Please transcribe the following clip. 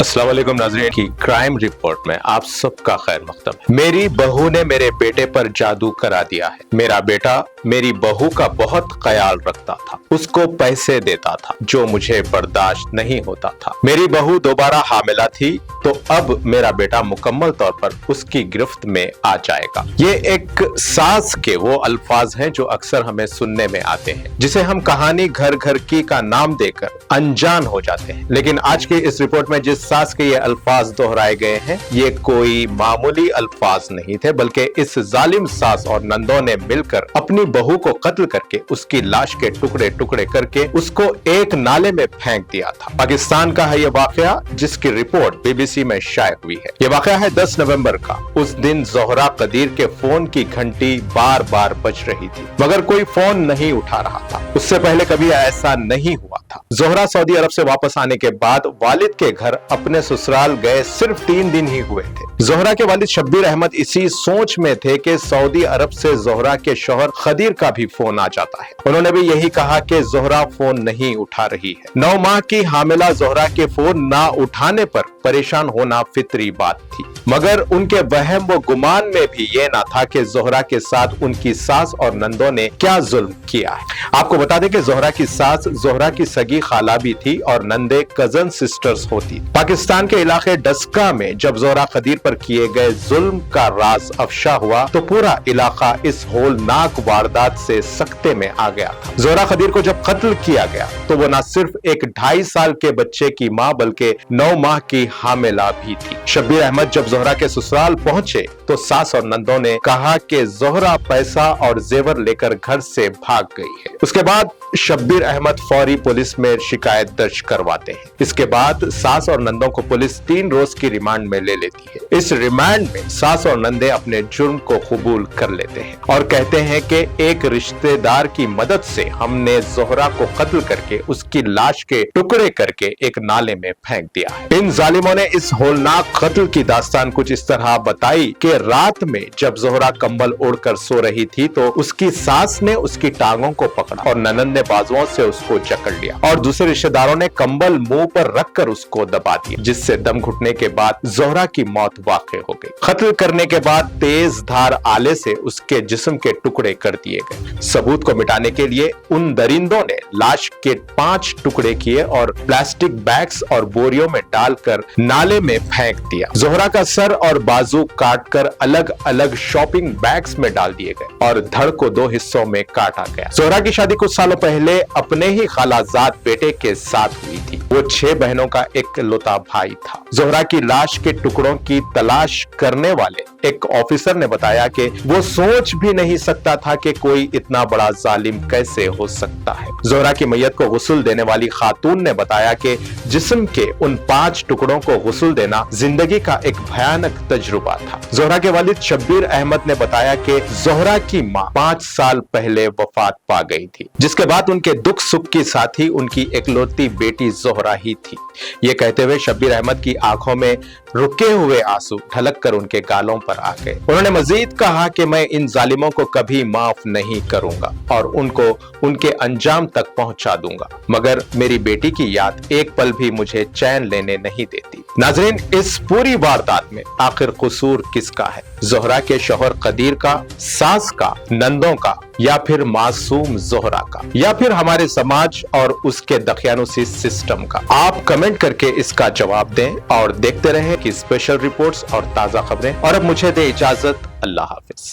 अस्सलाम वालेकुम नाज़रीन की क्राइम रिपोर्ट में आप सबका खैर मक़दम है। मेरी बहू ने मेरे बेटे पर जादू करा दिया है। मेरा बेटा मेरी बहू का बहुत ख्याल रखता था, उसको पैसे देता था जो मुझे बर्दाश्त नहीं होता था। मेरी बहू दोबारा हामिला थी तो अब मेरा बेटा मुकम्मल तौर पर उसकी गिरफ्त में आ जाएगा। ये एक सास के वो अल्फाज हैं जो अक्सर हमें सुनने में आते हैं, जिसे हम कहानी घर घर की का नाम देकर अनजान हो जाते हैं। लेकिन आज के इस रिपोर्ट में जिस सास के ये अल्फाज दोहराए गए हैं, ये कोई मामूली अल्फाज नहीं थे, बल्कि इस जालिम सास और नंदों ने मिलकर अपनी बहू को कत्ल करके उसकी लाश के टुकड़े टुकड़े करके उसको एक नाले में फेंक दिया था। पाकिस्तान का है ये वाकया, जिसकी रिपोर्ट बीबीसी में शाया हुई है। ये वाकया है 10 नवंबर का। उस दिन ज़ोहरा कदीर के फोन की घंटी बार बार बज रही थी, मगर कोई फोन नहीं उठा रहा था। उससे पहले कभी ऐसा नहीं हुआ था। ज़ोहरा सऊदी अरब से वापस आने के बाद वालिद के घर अपने ससुराल गए सिर्फ 3 दिन ही हुए थे। ज़ोहरा के वालिद शब्बीर अहमद इसी सोच में थे कि सऊदी अरब से ज़ोहरा के शौहर खदीर का भी फोन आ जाता है। उन्होंने भी यही कहा कि ज़ोहरा फोन नहीं उठा रही है। 9 माह की हामिला ज़ोहरा के फोन ना उठाने पर परेशान होना फितरी बात थी, मगर उनके वहम व गुमान में भी ये ना था कि ज़ोहरा के साथ उनकी सास और नंदों ने क्या जुल्म किया है। आपको बता दें कि ज़ोहरा की सास ज़ोहरा की सगी खाला भी थी और नंदे कजन सिस्टर्स होती। पाकिस्तान के इलाके डस्का में जब ज़ोहरा खदीर पर किए गए जुल्म का राज अफशा हुआ तो पूरा इलाका इस होलनाक वारदात से सकते में आ गया था। ज़ोहरा खदीर को जब कत्ल किया गया तो वो न सिर्फ एक 2.5 साल के बच्चे की मां बल्कि 9 माह की हामिला भी थी। शब्बीर अहमद जब ज़ोहरा के ससुराल पहुंचे तो सास और नंदों ने कहा कि ज़ोहरा पैसा और जेवर लेकर घर से भाग गई है। उसके बाद शब्बीर अहमद फौरी पुलिस में शिकायत दर्ज करवाते हैं। इसके बाद सास और नंदों को पुलिस 3 रोज की रिमांड में ले लेती है। इस रिमांड में सास और नंदे अपने जुर्म को कबूल कर लेते हैं और कहते हैं कि एक रिश्तेदार की मदद से हमने ज़ोहरा को कत्ल करके उसकी लाश के टुकड़े करके एक नाले में फेंक दिया है। इन जालिमों ने इस होलनाक कत्ल की दास्तान कुछ इस तरह बताई कि रात में जब ज़ोहरा कंबल ओढ़कर सो रही थी तो उसकी सास ने उसकी टांगों को पकड़ा और ननद ने बाजुओं से उसको जकड़ लिया और दूसरे रिश्तेदारों ने कंबल मुंह पर रखकर उसको दबा दिया, जिससे दम घुटने के बाद ज़ोहरा की मौत वाक़ई हो गई। कत्ल करने के बाद तेज धार आले से उसके जिस्म के टुकड़े कर दिए गए। सबूत को मिटाने के लिए उन दरिंदों ने लाश के 5 टुकड़े किए और प्लास्टिक बैग्स और बोरियों में डालकर नाले में फेंक दिया। ज़ोहरा का सर और बाजू काटकर अलग अलग शॉपिंग बैग्स में डाल दिए गए और धड़ को 2 हिस्सों में काटा गया। ज़ोहरा की शादी कुछ सालों पहले अपने ही खालाजाद बेटे के साथ हुई थी। वो 6 बहनों का इकलौता भाई था। ज़ोहरा की लाश के टुकड़ों की तलाश करने वाले एक ऑफिसर ने बताया कि वो सोच भी नहीं सकता था कि कोई इतना बड़ा जालिम कैसे हो सकता है। ज़ोहरा की मैयत को गुस्ल देने वाली खातून ने बताया कि जिस्म के उन 5 टुकड़ों को गुस्ल देना जिंदगी का एक भयानक तजुर्बा था। ज़ोहरा के वालिद शब्बीर अहमद ने बताया कि ज़ोहरा की मां 5 साल पहले वफात पा गई थी, जिसके बाद उनके दुख सुख की साथी उनकी इकलौती बेटी ज़ोहरा ही थी। ये कहते हुए शब्बीर अहमद की आंखों में रुके हुए आंसू ढलक कर उनके गालों पर आ गए। उन्होंने मजीद कहा कि मैं इन जालिमों को कभी माफ नहीं करूंगा और उनको उनके अंजाम तक पहुंचा दूंगा, मगर मेरी बेटी की याद एक पल भी मुझे चैन लेने नहीं देती। नाज़रीन, इस पूरी वारदात में आखिर कसूर किसका है? ज़ोहरा के शौहर कदीर का, सास का, नंदों का, या फिर मासूम ज़ोहरा का, या फिर हमारे समाज और उसके दकियानुसी सिस्टम का? आप कमेंट करके इसका जवाब दें और देखते रहें कि स्पेशल रिपोर्ट्स और ताज़ा खबरें। और अब मुझे दे इजाजत। अल्लाह हाफिज।